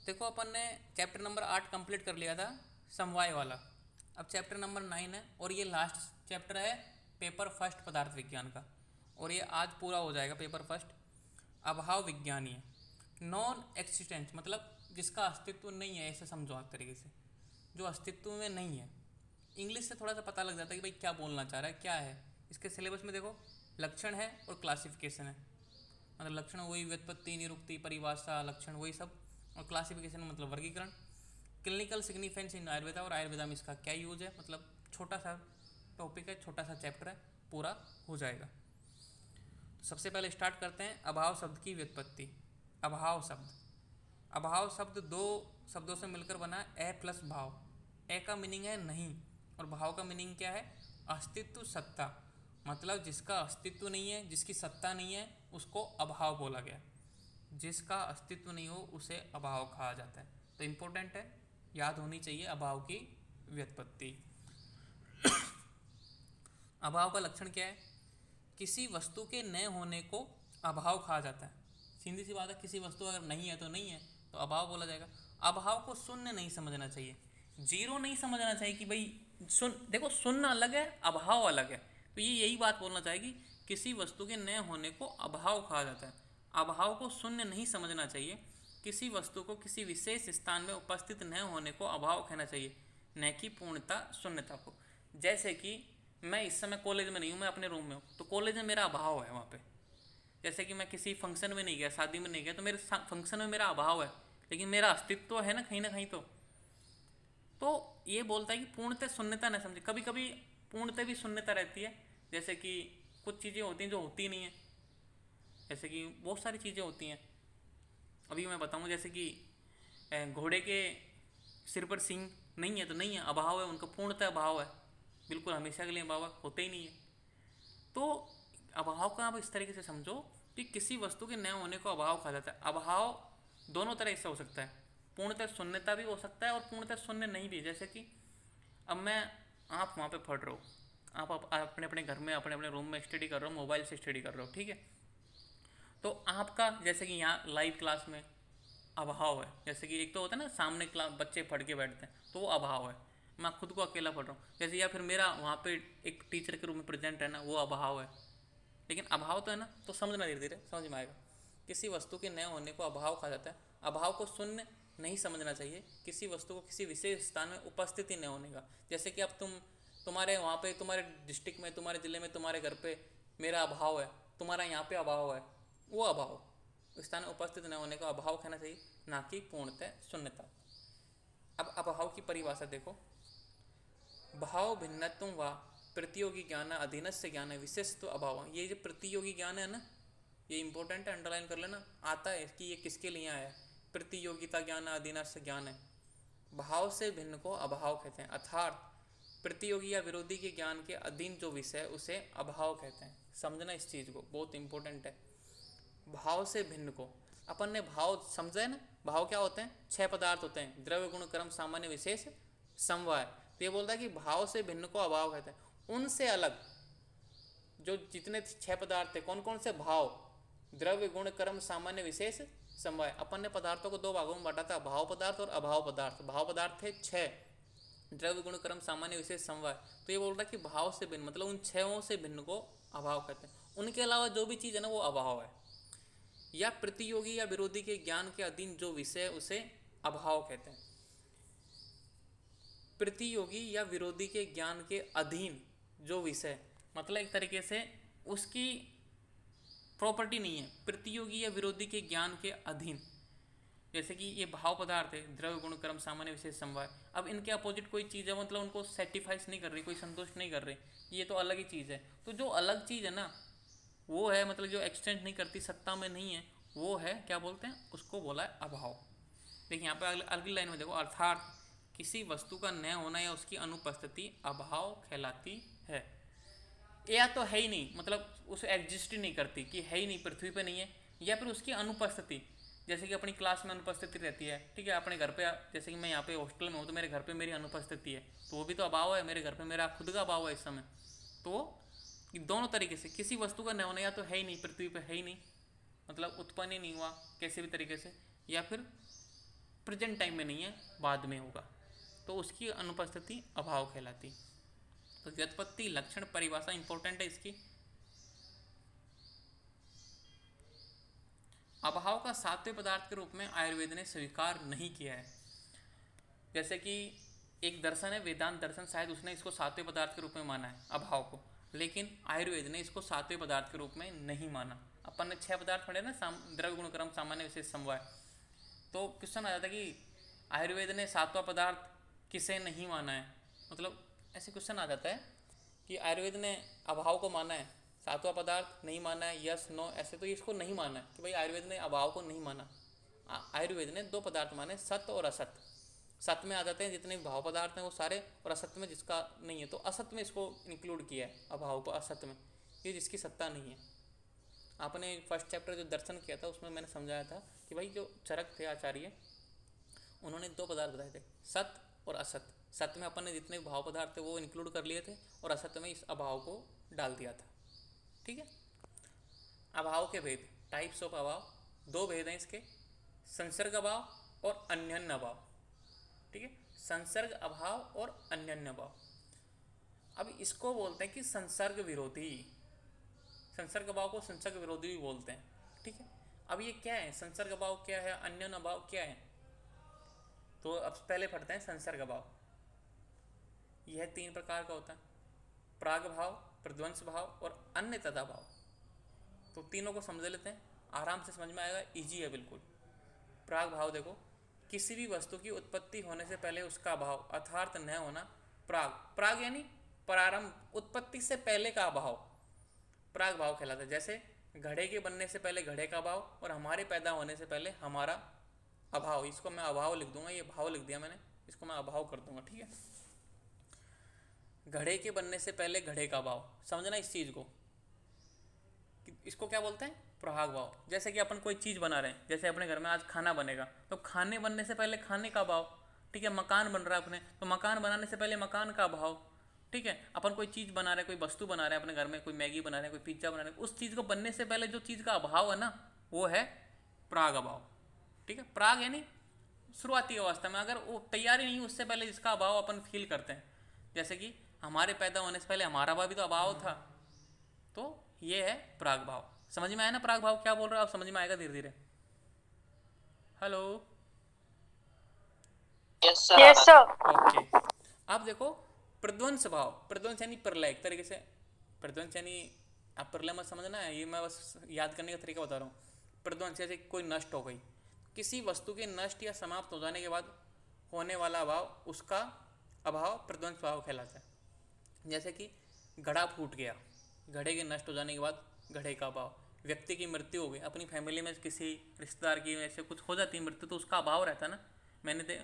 देखो अपन ने chapter number 8 complete कर लिया था, समवाय वाला। अब चैप्टर नंबर 9 है और ये लास्ट चैप्टर है पेपर फर्स्ट पदार्थ विज्ञान का, और ये आज पूरा हो जाएगा पेपर फर्स्ट। अभाव विज्ञानीय, नॉन एक्सिस्टेंस मतलब जिसका अस्तित्व नहीं है, ऐसे समझो एक तरीके से, जो अस्तित्व में नहीं है। इंग्लिश से थोड़ा सा पता लग जाता है कि भाई क्या बोलना चाह रहा है, क्या है। इसके सिलेबस में देखो, लक्षण है और क्लासिफिकेशन है। मतलब लक्षण वही व्युत्पत्ति, निरुक्ति, परिभाषा, लक्षण वही सब, और क्लासिफिकेशन मतलब वर्गीकरण। क्लिनिकल सिग्निफिकेंस इन आयुर्वेदा, और आयुर्वेदा में इसका क्या यूज है, मतलब छोटा सा टॉपिक है, छोटा सा चैप्टर है, पूरा हो जाएगा। तो सबसे पहले स्टार्ट करते हैं अभाव शब्द की व्युत्पत्ति। अभाव शब्द, अभाव शब्द दो शब्दों से मिलकर बना है, ए प्लस भाव। ए का मीनिंग है नहीं, और भाव का मीनिंग क्या है, अस्तित्व, सत्ता। मतलब जिसका अस्तित्व नहीं है, जिसकी सत्ता नहीं है, उसको अभाव बोला गया। जिसका अस्तित्व नहीं हो उसे अभाव कहा जाता है। तो इम्पोर्टेंट है, याद होनी चाहिए अभाव की व्युत्पत्ति। अभाव का लक्षण क्या है, किसी वस्तु के न होने को अभाव कहा जाता है। सीधी सी बात है, किसी वस्तु अगर नहीं है तो नहीं है, तो अभाव बोला जाएगा। अभाव को शून्य नहीं समझना चाहिए, जीरो नहीं समझना चाहिए कि भाई देखो शून्य अलग है, अभाव अलग है। तो ये यही बात बोलना चाहेगी, किसी वस्तु के न होने को अभाव कहा जाता है। अभाव को शून्य नहीं समझना चाहिए, किसी वस्तु को किसी विशेष स्थान में उपस्थित न होने को अभाव कहना चाहिए, न कि पूर्णता शून्यता को। जैसे कि मैं इस समय कॉलेज में नहीं हूँ, मैं अपने रूम में हूँ, तो कॉलेज में मेरा अभाव है वहाँ पे। जैसे कि मैं किसी फंक्शन में नहीं गया, शादी में नहीं गया, तो मेरे फंक्शन में मेरा अभाव है, लेकिन मेरा अस्तित्व है ना कहीं तो ये बोलता है कि पूर्णतः शून्यता न समझे। कभी कभी पूर्णतः भी शून्यता रहती है, जैसे कि कुछ चीज़ें होती हैं जो होती नहीं है, जैसे कि बहुत सारी चीज़ें होती हैं। अभी मैं बताऊँ, जैसे कि घोड़े के सिर पर सींग नहीं है तो नहीं है, अभाव है, उनका पूर्णतः अभाव है, बिल्कुल हमेशा के लिए अभाव होते ही नहीं है। तो अभाव का आप इस तरीके से समझो कि किसी वस्तु के न होने को अभाव कहा जाता है। अभाव दोनों तरह से हो सकता है, पूर्णतः शून्यता भी हो सकता है और पूर्णतः शून्य नहीं भी। जैसे कि अब आप वहाँ पे पढ़ रहे हो, आप अपने अपने घर में अपने अपने रूम में स्टडी कर रहे हो, मोबाइल से स्टडी कर रहे हो, ठीक है। तो आपका जैसे कि यहाँ लाइव क्लास में अभाव है। जैसे कि एक तो होता है ना, सामने क्लास बच्चे पढ़ के बैठते हैं, तो वो अभाव है, मैं खुद को अकेला पढ़ रहा हूँ जैसे। या फिर मेरा वहाँ पे एक टीचर के रूप में प्रेजेंट है ना, वो अभाव है। लेकिन अभाव तो है ना, तो समझना धीरे धीरे समझ में आएगा। किसी वस्तु के न होने को अभाव कहा जाता है। अभाव को शून्य नहीं समझना चाहिए, किसी वस्तु को किसी विशेष स्थान में उपस्थिति न होने का। जैसे कि अब तुम्हारे वहाँ पे, तुम्हारे डिस्ट्रिक्ट में, तुम्हारे ज़िले में, तुम्हारे घर पे मेरा अभाव है, तुम्हारा यहाँ पे अभाव है, वो अभाव स्थान में उपस्थित न होने का अभाव कहना चाहिए, ना कि पूर्णतः शून्यता। अब अभाव की परिभाषा देखो, भाव भिन्नत्व व प्रतियोगी ज्ञान अधीनस्य ज्ञान विशेषत्व अभाव। ये जो प्रतियोगी ज्ञान है ना, ये इंपॉर्टेंट है, अंडरलाइन कर लेना। आता है कि ये किसके लिए आया है, प्रतियोगिता ज्ञान अधीनस्य ज्ञान है। भाव से भिन्न को अभाव कहते हैं, अर्थात प्रतियोगी या विरोधी के ज्ञान के अधीन जो विषय उसे अभाव कहते हैं। समझना इस चीज़ को, बहुत इंपॉर्टेंट है। भाव से भिन्न को, अपन ने भाव समझा है ना, भाव क्या होते हैं, 6 पदार्थ होते हैं, द्रव्य गुण कर्म सामान्य विशेष समवाय। तो ये बोलता है कि भाव से भिन्न को अभाव कहते हैं। उनसे अलग जो जितने 6 पदार्थ थे, कौन कौन से, भाव, द्रव्य गुण कर्म सामान्य विशेष समवाय। अपन ने पदार्थों को 2 भागों में बांटा था, भाव पदार्थ और अभाव पदार्थ। भाव पदार्थ थे 6, द्रव्य गुण कर्म सामान्य विशेष समवाय। तो ये बोल रहा है कि भाव से भिन्न मतलब उन 6 से भिन्न को अभाव कहते हैं। उनके अलावा जो भी चीज़ है ना, वो अभाव है। या प्रतियोगी या विरोधी के ज्ञान के अधीन जो विषय उसे अभाव कहते हैं। प्रतियोगी या विरोधी के ज्ञान के अधीन जो विषय, मतलब एक तरीके से उसकी प्रॉपर्टी नहीं है, प्रतियोगी या विरोधी के ज्ञान के अधीन। जैसे कि ये भाव पदार्थ है, द्रव्य गुण कर्म सामान्य विशेष समवाय। अब इनके अपोजिट कोई चीज़ है, मतलब उनको सेटिफाइस नहीं कर रही, कोई संतुष्ट नहीं कर रही, ये तो अलग ही चीज़ है। तो जो अलग चीज़ है ना, वो है, मतलब जो एक्सटेंड नहीं करती, सत्ता में नहीं है, वो है क्या बोलते हैं, उसको बोला है अभाव। देखिए यहाँ पे अगली लाइन में देखो, अर्थात किसी वस्तु का न होना या उसकी अनुपस्थिति अभाव कहलाती है। या तो है ही नहीं, मतलब उसे एग्जिस्ट ही नहीं करती, कि है ही नहीं, पृथ्वी पे नहीं है, या फिर उसकी अनुपस्थिति, जैसे कि अपनी क्लास में अनुपस्थिति रहती है, ठीक है, अपने घर पे, जैसे कि मैं यहाँ पे हॉस्टल में हूँ तो मेरे घर पे मेरी अनुपस्थिति है, तो वो भी तो अभाव है, मेरे घर पे मेरा खुद का अभाव है इस समय। तो दोनों तरीके से किसी वस्तु का न होना, या तो है ही नहीं, पृथ्वी पे है ही नहीं, मतलब उत्पन्न ही नहीं हुआ किसी भी तरीके से, या फिर प्रेजेंट टाइम में नहीं है, बाद में होगा, तो उसकी अनुपस्थिति अभाव कहलाती। तो व्युत्पत्ति लक्षण परिभाषा इंपॉर्टेंट है इसकी। अभाव का सात्विक पदार्थ के रूप में आयुर्वेद ने स्वीकार नहीं किया है। जैसे कि एक दर्शन है वेदांत दर्शन, शायद उसने इसको सात्विक पदार्थ के रूप में माना है अभाव को, लेकिन आयुर्वेद ने इसको सात्विक पदार्थ के रूप में नहीं माना। अपन ने 6 पदार्थ पढ़े ना, द्रव्य गुण क्रम सामान्य विशेष समवाय, तो क्वेश्चन आ जाता कि आयुर्वेद ने सातवां पदार्थ किसे नहीं माना है, मतलब ऐसे क्वेश्चन आ जाता है कि आयुर्वेद ने अभाव को माना है, सातवां पदार्थ नहीं माना है, यस नो, ऐसे तो इसको नहीं माना है कि भाई आयुर्वेद ने अभाव को नहीं माना। आयुर्वेद ने 2 पदार्थ माने, सत्य और असत्य। सत्य में आ जाते हैं जितने भाव पदार्थ हैं वो सारे, और असत्य में जिसका नहीं है, तो असत्य में इसको इंक्लूड किया है अभाव को, असत्य में ये जिसकी सत्ता नहीं है। आपने फर्स्ट चैप्टर जो दर्शन किया था उसमें मैंने समझाया था कि भाई जो चरक थे आचार्य, उन्होंने 2 पदार्थ बताए थे, सत्य और असत्य। सत्य में अपन ने जितने भाव पदार्थ थे वो इंक्लूड कर लिए थे, और असत्य में इस अभाव को डाल दिया था। ठीक है। अभाव के भेद, टाइप्स ऑफ अभाव, 2 भेद हैं इसके, संसर्ग अभाव और अन्यन्य अभाव। ठीक है, संसर्ग अभाव और अन्यन्य अभाव। अब इसको बोलते हैं कि संसर्ग विरोधी, संसर्ग अभाव को संसर्ग विरोधी भी बोलते हैं। ठीक है, अब ये क्या है, संसर्ग अभाव क्या है, अन्यन्य अभाव क्या है, तो अब पहले पढ़ते हैं संसर्ग अभाव। यह 3 प्रकार का होता है, प्राग भाव, प्रध्वंस भाव और अन्य तथा भाव। तो तीनों को समझ लेते हैं, आराम से समझ में आएगा, इजी है बिल्कुल। प्राग भाव देखो, किसी भी वस्तु की उत्पत्ति होने से पहले उसका अभाव अर्थात न होना, प्राग, प्राग यानी प्रारंभ, उत्पत्ति से पहले का अभाव प्राग भाव कहलाता है। जैसे घड़े के बनने से पहले घड़े का अभाव, और हमारे पैदा होने से पहले हमारा अभाव, इसको मैं अभाव लिख दूंगा, ये भाव लिख दिया मैंने, इसको मैं अभाव कर दूंगा। ठीक है, घड़े के बनने से पहले घड़े का अभाव, समझना इस चीज को, इसको क्या बोलते हैं, प्राग भाव। जैसे कि अपन कोई चीज़ बना रहे हैं, जैसे अपने घर में आज खाना बनेगा, तो खाने बनने से पहले खाने का भाव। ठीक है, मकान बन रहा है अपने, तो मकान बनाने से पहले मकान का भाव। ठीक है, अपन कोई चीज़ बना रहे हैं, कोई वस्तु बना रहे हैं अपने घर में, कोई मैगी बना रहे हैं, कोई पिज्जा बना रहे हैं, उस चीज़ को बनने से पहले जो चीज़ का अभाव है ना, वो है प्राग अभाव। ठीक है, प्राग यानी शुरुआती अवस्था में, अगर वो तैयारी नहीं उससे पहले जिसका अभाव अपन फील करते हैं। जैसे कि हमारे पैदा होने से पहले हमारा भाव भी तो अभाव था, तो ये है प्राग भाव। समझ में आया ना प्राग भाव क्या बोल रहे हो आप, समझ में आएगा धीरे धीरे। Hello, yes sir. ओके, अब देखो प्रध्वंस भाव, प्रध्वंस यानी प्रलय, एक तरीके से प्रध्वंस यानी, आप प्रलय मत समझना है, ये मैं बस याद करने का तरीका बता रहा हूँ। प्रध्वंस जैसे कोई नष्ट हो गई, किसी वस्तु के नष्ट या समाप्त हो जाने के बाद होने वाला अभाव, उसका अभाव प्रध्वंस भाव कहलाता है। जैसे कि घड़ा फूट गया, घड़े के नष्ट हो जाने के बाद घड़े का अभाव। व्यक्ति की मृत्यु हो गई, अपनी फैमिली में किसी रिश्तेदार की ऐसे कुछ हो जाती है मृत्यु, तो उसका अभाव रहता है ना।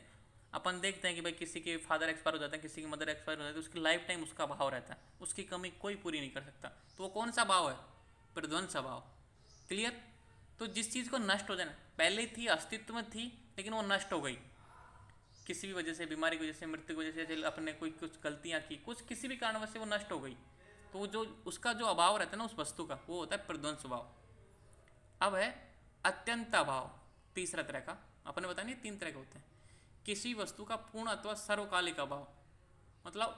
अपन देखते हैं कि भाई किसी के फादर एक्सपायर हो जाते हैं, किसी की मदर एक्सपायर हो जाती है, उसकी लाइफ टाइम उसका अभाव रहता है, उसकी कमी कोई पूरी नहीं कर सकता, तो वो कौन सा भाव है, प्रध्वंस भाव। क्लियर। तो जिस चीज़ को नष्ट हो जाना, पहले थी अस्तित्व में थी लेकिन वो नष्ट हो गई किसी भी वजह से, बीमारी की वजह से, मृत्यु की वजह से, अपने कोई कुछ गलतियाँ की, कुछ किसी भी कारणवश से वो नष्ट हो गई, तो जो उसका जो अभाव रहता है ना उस वस्तु का, वो होता है प्रध्वंस भाव। अब है अत्यंत अभाव, तीसरा तरह का। अपने बताया नहीं 3 तरह के होते हैं। किसी वस्तु का पूर्ण अथवा सर्वकालिक अभाव, मतलब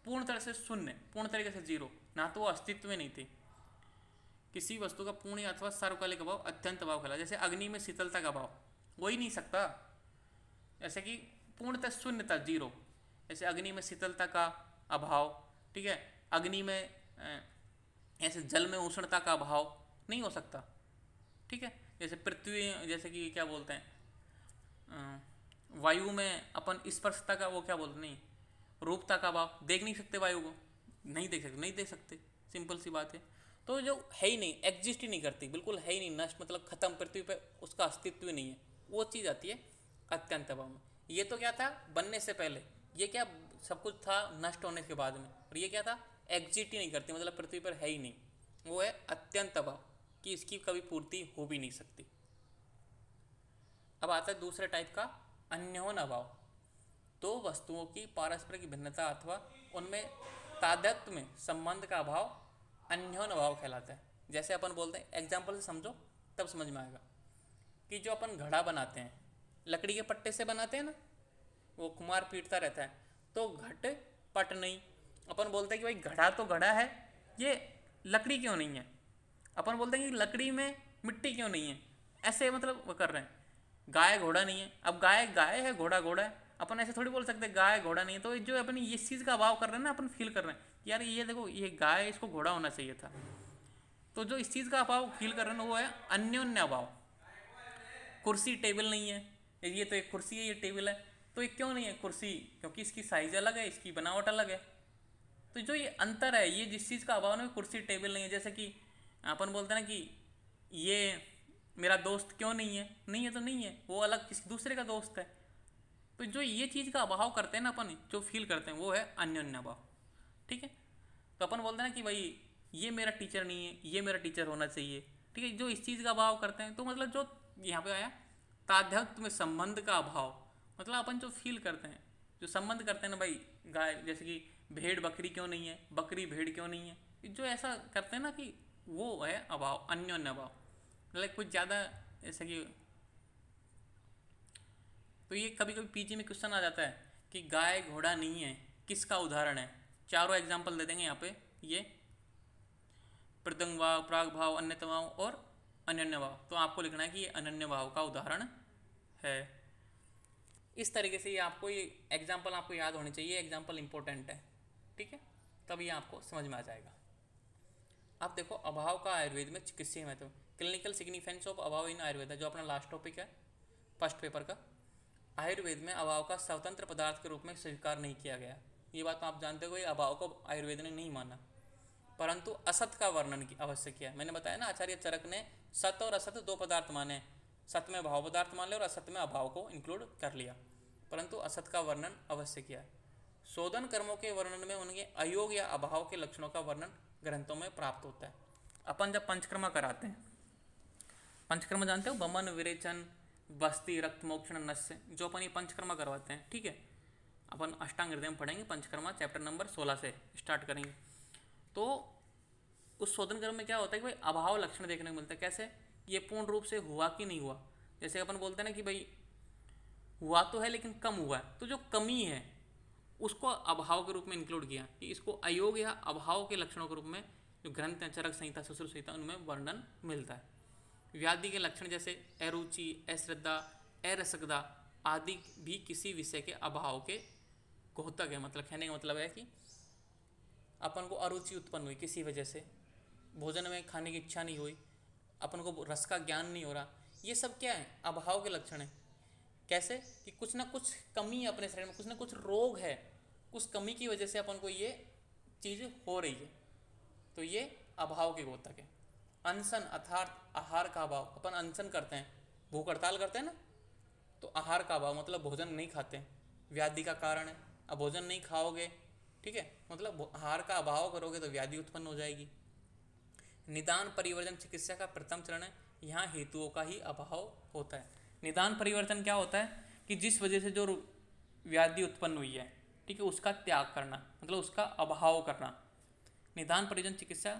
पूर्ण तरह से शून्य, पूर्ण तरीके से जीरो, ना तो वो अस्तित्व में नहीं थी। किसी वस्तु का पूर्ण अथवा सर्वकालिक अभाव अत्यंत अभाव कहलाता है। जैसे अग्नि में शीतलता का अभाव हो ही नहीं सकता, जैसे कि पूर्णतः शून्यता, जीरो। जैसे अग्नि में शीतलता का अभाव, ठीक है, अग्नि में ऐसे जल में उष्णता का अभाव नहीं हो सकता। ठीक है, जैसे पृथ्वी, जैसे कि क्या बोलते हैं, वायु में अपन स्पर्शता का वो क्या बोलते, नहीं, रूपता का अभाव, देख नहीं सकते वायु को, नहीं देख सकते, नहीं देख सकते, सिंपल सी बात है। तो जो है ही नहीं, एग्जिस्ट ही नहीं करती, बिल्कुल है ही नहीं, नष्ट मतलब खत्म, पृथ्वी पे उसका अस्तित्व ही नहीं है, वो चीज़ आती है अत्यंत अभाव में। ये तो क्या था, बनने से पहले, ये क्या सब कुछ था नष्ट होने के बाद में, और ये क्या था, एग्जिस्ट ही नहीं करती, मतलब पृथ्वी पर है ही नहीं, वो है अत्यंत अभाव, कि इसकी कभी पूर्ति हो भी नहीं सकती। अब आता है दूसरे टाइप का, अन्योन्य अभाव। दो वस्तुओं की पारस्परिक भिन्नता अथवा उनमें तादात्म्य में संबंध का अभाव अन्योन्य अभाव कहलाता है। जैसे अपन बोलते हैं, एग्जाम्पल से समझो तब समझ में आएगा, कि जो अपन घड़ा बनाते हैं, लकड़ी के पट्टे से बनाते हैं ना, वो कुम्हार पीटता रहता है, तो घट पट नहीं। अपन बोलते हैं कि भाई घड़ा तो घड़ा है, ये लकड़ी क्यों नहीं है। अपन बोलते हैं कि लकड़ी में मिट्टी क्यों नहीं है, ऐसे मतलब वो कर रहे हैं। गाय घोड़ा नहीं है, अब गाय गाय है, घोड़ा घोड़ा है, अपन ऐसे थोड़ी बोल सकते गाय घोड़ा नहीं है। तो जो अपनी इस चीज़ का अभाव कर रहे हैं ना, अपन फील कर रहे हैं कि यार ये देखो ये गाय है, इसको घोड़ा होना चाहिए था। तो जो इस चीज़ का अभाव फील कर रहे हैं वो है अन्योन्य अभाव। कुर्सी टेबल नहीं है, ये तो एक कुर्सी है, ये टेबल है, तो ये क्यों नहीं है कुर्सी, क्योंकि इसकी साइज अलग है, इसकी बनावट अलग है। तो जो ये अंतर है, ये जिस चीज़ का अभाव है, कुर्सी टेबल नहीं है। जैसे कि अपन बोलते हैं ना कि ये मेरा दोस्त क्यों नहीं है, नहीं है तो नहीं है, वो अलग किसी दूसरे का दोस्त है। तो जो ये चीज़ का अभाव करते हैं ना अपन, जो फील करते हैं वो है अन्योन्य अभाव। ठीक है, तो अपन बोलते हैं ना कि भाई ये मेरा टीचर नहीं है, ये मेरा टीचर होना चाहिए। ठीक है, जो इस चीज़ का अभाव करते हैं, तो मतलब जो यहाँ पे आया तादात्म्य में संबंध का अभाव, मतलब अपन जो फील करते हैं, जो संबंध करते हैं ना भाई, गाय जैसे कि भेड़ बकरी क्यों नहीं है, बकरी भेड़ क्यों नहीं है, जो ऐसा करते हैं ना कि वो है अभाव, अन्योन्य अभाव। मतलब कुछ ज़्यादा ऐसा कि, तो ये कभी कभी पीजी में क्वेश्चन आ जाता है कि गाय घोड़ा नहीं है, किसका उदाहरण है। चारों एग्जाम्पल दे देंगे यहाँ पे, ये प्रदंग भाव, प्राग भाव, अन्यतम भाव और अनन्य भाव। तो आपको लिखना है कि ये अनन्य भाव का उदाहरण है। इस तरीके से ये आपको ये एग्जाम्पल आपको याद होने चाहिए, एग्जाम्पल इंपॉर्टेंट है। ठीक है, तब ये आपको समझ में आ जाएगा। अब देखो अभाव का आयुर्वेद में चिकित्सीय महत्व, क्लिनिकल सिग्निफिकेंस ऑफ अभाव इन आयुर्वेद है, जो अपना लास्ट टॉपिक है फर्स्ट पेपर का। आयुर्वेद में अभाव का स्वतंत्र पदार्थ के रूप में स्वीकार नहीं किया गया। ये बात आप जानते हो, ये अभाव को आयुर्वेद ने नहीं माना, परंतु असत का वर्णन की अवश्य किया। मैंने बताया ना, आचार्य चरक ने सत और असत दो पदार्थ माने, सत में भाव पदार्थ मान लिया और असत में अभाव को इंक्लूड कर लिया, परंतु असत का वर्णन अवश्य किया। शोधन कर्मों के वर्णन में उनके अयोग या अभाव के लक्षणों का वर्णन ग्रंथों में प्राप्त होता है। अपन जब पंचकर्मा कराते हैं, पंचकर्मा जानते हो, बमन विरेचन बस्ती रक्त मोक्षण नस्य, जो अपन ये पंचकर्मा करवाते हैं। ठीक है, अपन अष्टांग हृदय में पढ़ेंगे पंचकर्मा, चैप्टर नंबर 16 से स्टार्ट करेंगे। तो उस शोधन कर्म में क्या होता है कि भाई अभाव लक्षण देखने को मिलता है। कैसे, ये पूर्ण रूप से हुआ कि नहीं हुआ। जैसे अपन बोलते हैं ना कि भाई हुआ तो है लेकिन कम हुआ है, तो जो कमी है उसको अभाव के रूप में इंक्लूड किया, कि इसको अयोग या अभाव के लक्षणों के रूप में जो ग्रंथ हैं, चरक संहिता, सुश्रुत संहिता, उनमें वर्णन मिलता है। व्याधि के लक्षण जैसे अरुचि, अश्रद्धा, अरसकता आदि भी किसी विषय के अभाव के घोतक है। मतलब कहने का मतलब है कि अपन को अरुचि उत्पन्न हुई किसी वजह से, भोजन में खाने की इच्छा नहीं हुई, अपन को रस का ज्ञान नहीं हो रहा, ये सब क्या है, अभाव के लक्षण है। कैसे कि कुछ ना कुछ कमी है अपने शरीर में, कुछ ना कुछ रोग है, उस कमी की वजह से अपन को ये चीज़ हो रही है, तो ये अभाव के घोतक है। अनशन अर्थात आहार का अभाव, अपन अनशन करते हैं, भूख हड़ताल करते हैं ना, तो आहार का अभाव मतलब भोजन नहीं खाते हैं, व्याधि का कारण है। अब भोजन नहीं खाओगे, ठीक है, मतलब आहार का अभाव करोगे तो व्याधि उत्पन्न हो जाएगी। निदान परिवर्तन चिकित्सा का प्रथम चरण है, यहाँ हेतुओं का ही अभाव होता है। निदान परिवर्तन क्या होता है कि जिस वजह से जो व्याधि उत्पन्न हुई है, ठीक है, उसका त्याग करना, मतलब उसका अभाव करना। निदान परिवर्तन चिकित्सा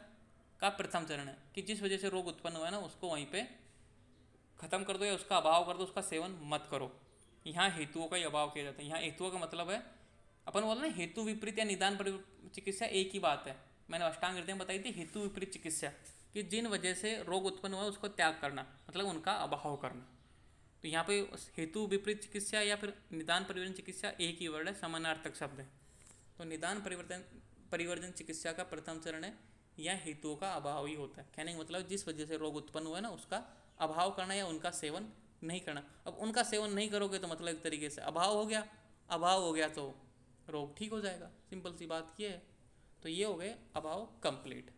का प्रथम चरण है कि जिस वजह से रोग उत्पन्न हुआ है ना, उसको वहीं पे खत्म कर दो या उसका अभाव कर दो, उसका सेवन मत करो। यहाँ हेतुओं का ही अभाव किया जाता है। यहाँ हेतुओं का मतलब है, अपन बोल रहे हैं हेतु विपरीत या निदान चिकित्सा एक ही बात है। मैंने अष्टांग हृदय में बताई थी हेतु विपरीत चिकित्सा, कि जिन वजह से रोग उत्पन्न हुआ है उसको त्याग करना, मतलब उनका अभाव करना। तो यहाँ पे हेतु विपरीत चिकित्सा या फिर निदान परिवर्तन चिकित्सा एक ही वर्ड है, समानार्थक शब्द है। तो निदान परिवर्तन चिकित्सा का प्रथम चरण है, यह हेतुओं का अभाव ही होता है। कहने का मतलब जिस वजह से रोग उत्पन्न हुआ है ना, उसका अभाव करना या उनका सेवन नहीं करना। अब उनका सेवन नहीं करोगे तो मतलब एक तरीके से अभाव हो गया, अभाव हो गया तो रोग ठीक हो जाएगा, सिंपल सी बात ये है। तो ये हो गए अभाव कंप्लीट।